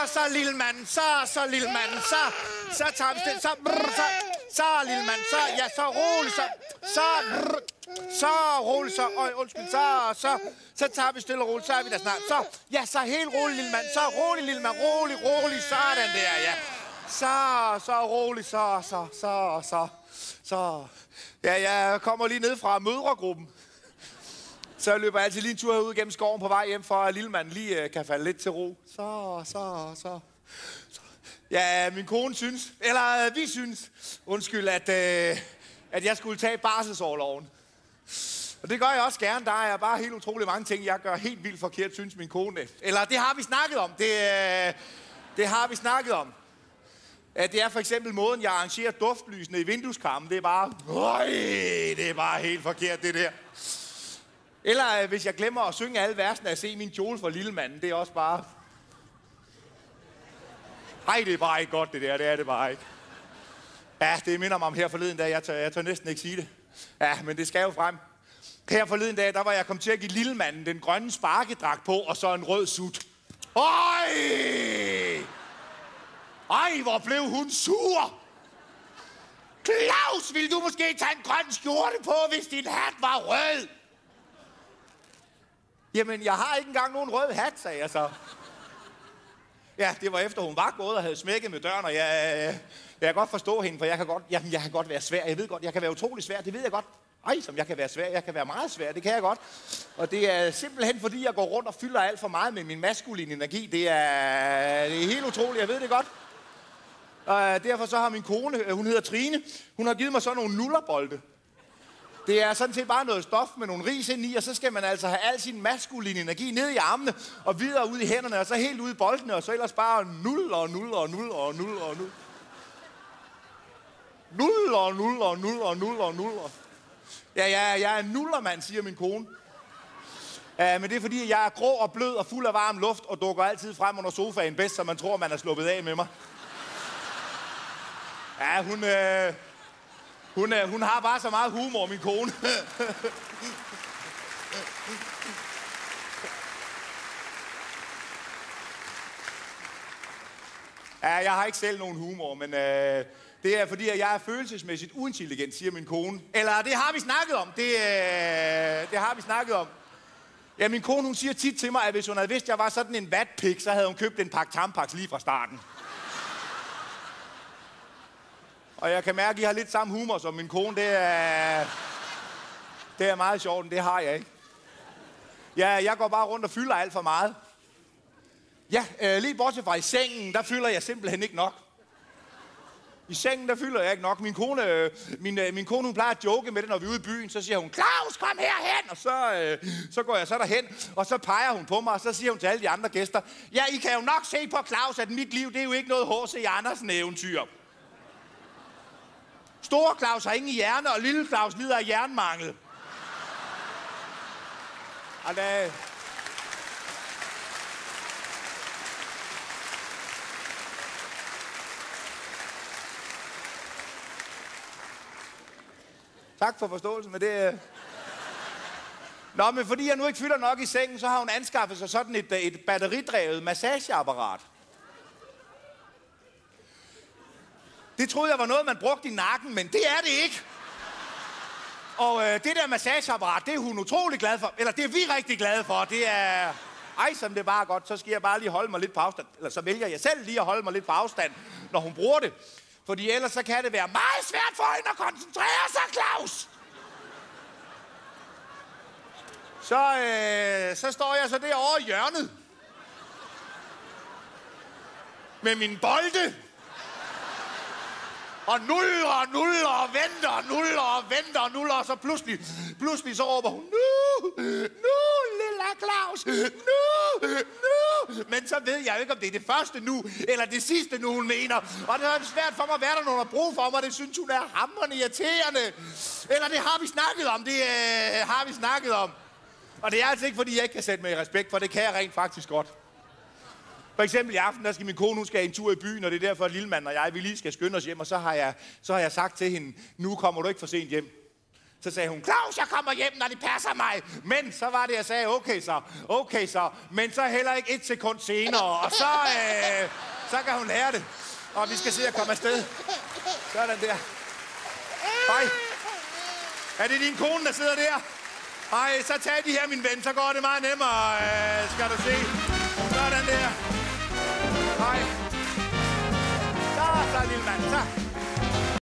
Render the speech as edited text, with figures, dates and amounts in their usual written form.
Så, lille mand, så, lille mand, så tager vi stille, så, lille mand, så roligt, så roligt, undskyld, så tager vi stille og roligt, så er vi der snart, så helt roligt, lille mand, så roligt, lille mand, roligt, sådan der, ja. Så roligt, så. Ja, jeg kommer lige ned fra mødregruppen. Så jeg løber altid lige en tur ud gennem skoven på vej hjem, for at lillemanden lige kan falde lidt til ro. Så. Ja, min kone synes, eller vi synes, undskyld, at jeg skulle tage barselsorloven. Og det gør jeg også gerne. Der er bare helt utrolig mange ting, jeg gør helt vildt forkert, synes min kone. Eller det har vi snakket om. Det har vi snakket om. At det er for eksempel måden, jeg arrangerer duftlysene i vindueskarmen. Det er bare helt forkert, det der. Eller hvis jeg glemmer at synge alle versene at se min kjole for lillemanden, det er også bare... det er bare ikke godt, det der. Det er det bare ikke. Ja, det minder mig om her forleden dag. Jeg tør næsten ikke sige det. Ja, men det skal jo frem. Her forleden dag, der var jeg kommet til at give lillemanden den grønne sparkedragt på, og så en rød sut. Hvor blev hun sur! Claus, ville du måske tage en grøn skjorte på, hvis din hat var rød? Jamen, jeg har ikke engang nogen rød hat, sagde jeg så. Ja, det var efter hun var gået og havde smækket med døren, og jeg kan godt forstå hende, for jeg kan godt være svær. Jeg ved godt, jeg kan være utrolig svær, det ved jeg godt. Som jeg kan være svær, jeg kan være meget svær, det kan jeg godt. Og det er simpelthen fordi, jeg går rundt og fylder alt for meget med min maskuline energi. Det er helt utroligt, jeg ved det godt. Og derfor så har min kone, hun hedder Trine, hun har givet mig sådan nogle nullerbolde. Det er sådan set bare noget stof med nogle ris ind i, og så skal man altså have al sin maskuline energi ned i armene, og videre ud i hænderne, og så helt ud i boldene, og så ellers bare nul. Ja, jeg er en nullermand, siger min kone. Men det er fordi, jeg er grå og blød og fuld af varm luft, og dukker altid frem under sofaen bedst, så man tror, man er sluppet af med mig. Ja, hun har bare så meget humor, min kone. Ja, jeg har ikke selv nogen humor, men det er fordi, at jeg er følelsesmæssigt uintelligent, siger min kone. Eller det har vi snakket om. Det har vi snakket om. Ja, min kone, hun siger tit til mig, at hvis hun havde vidst, at jeg var sådan en vatpik, så havde hun købt en pakke Tampax lige fra starten. Og jeg kan mærke, at I har lidt samme humor som min kone. Det er meget sjovt, men det har jeg ikke. Ja, jeg går bare rundt og fylder alt for meget. Ja, lige bortset fra i sengen, der fylder jeg simpelthen ikke nok. I sengen, der fylder jeg ikke nok. Min kone, hun plejer at joke med det, når vi er ude i byen. Så siger hun, Claus, kom herhen! Og så går jeg så derhen, og så peger hun på mig, og så siger hun til alle de andre gæster, ja, I kan jo nok se på Claus, at mit liv, det er jo ikke noget H.C. Andersen eventyr. Store Claus har ingen hjerne, og lille Claus lider af jernmangel. Og tak for forståelsen med det. Nå, men fordi jeg nu ikke fylder nok i sengen, så har hun anskaffet sig sådan et batteridrevet massageapparat. Det troede jeg var noget, man brugte i nakken, men det er det ikke. Og det der massageapparat, det er hun utrolig glad for. Eller det er vi rigtig glade for. Det er... som det er bare godt, så skal jeg bare lige holde mig lidt på afstand. Eller så vælger jeg selv lige at holde mig lidt på afstand, når hun bruger det. Fordi ellers så kan det være meget svært for hende at koncentrere sig, Claus. Så står jeg så derovre i hjørnet. Med min bolde. Og nuller og venter, og så pludselig så råber hun, nu, lille Claus, nu. Men så ved jeg jo ikke, om det er det første nu, eller det sidste nu, hun mener. Og det er svært for mig, hvad der nogen har brug for mig, det synes hun er hamrende irriterende. Eller det har vi snakket om, Og det er altså ikke, fordi jeg ikke kan sætte mig i respekt, for det kan jeg rent faktisk godt. For eksempel i aften, der skal min kone, hun skal en tur i byen, og det er derfor, at lillemanden og jeg, vi lige skal skynde os hjem, og så har jeg sagt til hende, nu kommer du ikke for sent hjem. Så sagde hun, Claus, jeg kommer hjem, når det passer mig. Men så var det, jeg sagde, okay så. Men så heller ikke 1 sekund senere. Og så kan hun lære det. Og vi skal se at komme afsted. Sådan der. Hej. Er det din kone, der sidder der? Hej, så tag de her, min ven, så går det meget nemmere. Skal du se. Sådan der. Hej. Så, lille mand, så.